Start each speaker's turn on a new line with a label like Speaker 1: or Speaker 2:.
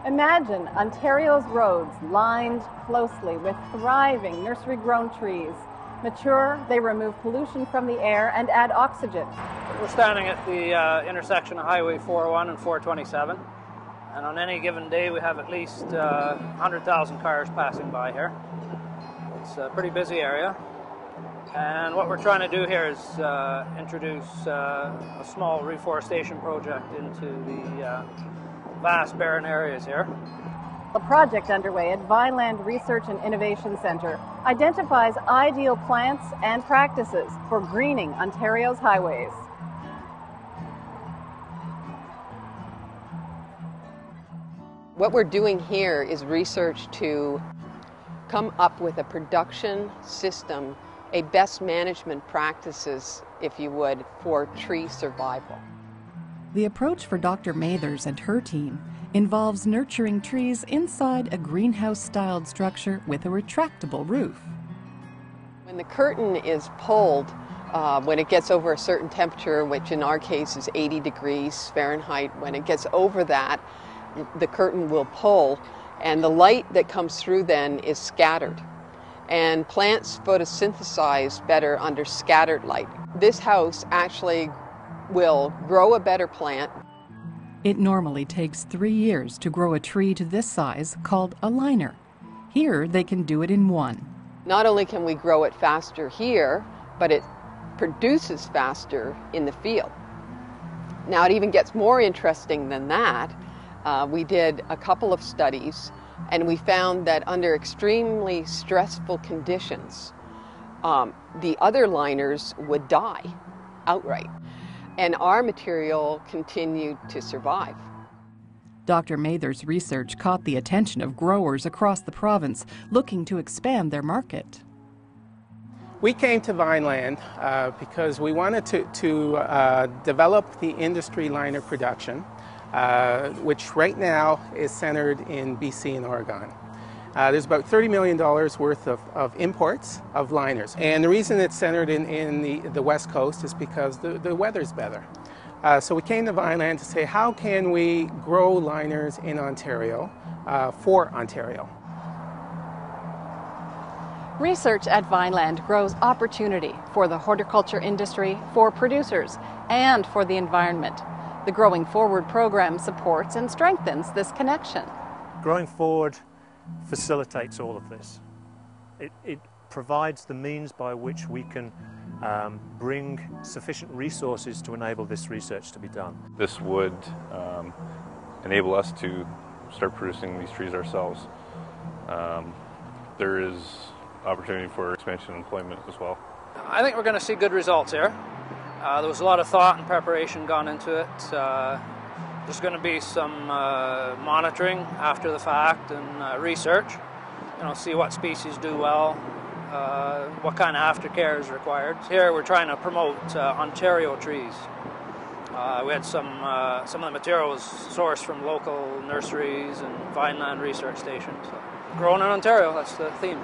Speaker 1: Imagine Ontario's roads lined closely with thriving nursery-grown trees. Mature, they remove pollution from the air and add oxygen.
Speaker 2: We're standing at the intersection of Highway 401 and 427. And on any given day, we have at least 100,000 cars passing by here. It's a pretty busy area. And what we're trying to do here is introduce a small reforestation project into the vast barren areas here.
Speaker 1: A project underway at Vineland Research and Innovation Centre identifies ideal plants and practices for greening Ontario's highways.
Speaker 3: What we're doing here is research to come up with a production system, a best management practices, if you would, for tree survival.
Speaker 4: The approach for Dr. Mathers and her team involves nurturing trees inside a greenhouse-styled structure with a retractable roof.
Speaker 3: When the curtain is pulled, when it gets over a certain temperature, which in our case is 80 degrees Fahrenheit, when it gets over that, the curtain will pull, and the light that comes through then is scattered. And plants photosynthesize better under scattered light. This house actually will grow a better plant.
Speaker 4: It normally takes 3 years to grow a tree to this size, called a liner. Here, they can do it in 1.
Speaker 3: Not only can we grow it faster here, but it produces faster in the field. Now, it even gets more interesting than that. We did a couple of studies, and we found that under extremely stressful conditions, the other liners would die outright, and our material continued to survive.
Speaker 4: Dr. Mather's research caught the attention of growers across the province looking to expand their market.
Speaker 5: We came to Vineland because we wanted to develop the industry liner production, which right now is centered in BC and Oregon. There's about $30 million worth of imports of liners. And the reason it's centered in the West Coast is because the weather's better. So we came to Vineland to say, how can we grow liners in Ontario for Ontario?
Speaker 1: Research at Vineland grows opportunity for the horticulture industry, for producers, and for the environment. The Growing Forward program supports and strengthens this connection.
Speaker 6: Growing Forward facilitates all of this. It provides the means by which we can bring sufficient resources to enable this research to be done.
Speaker 7: This would enable us to start producing these trees ourselves. There is opportunity for expansion and employment as well.
Speaker 2: I think we're going to see good results here. There was a lot of thought and preparation gone into it. There's going to be some monitoring after the fact and research. See what species do well, what kind of aftercare is required. Here we're trying to promote Ontario trees. We had some of the materials sourced from local nurseries and Vineland research stations. So, grown in Ontario, that's the theme.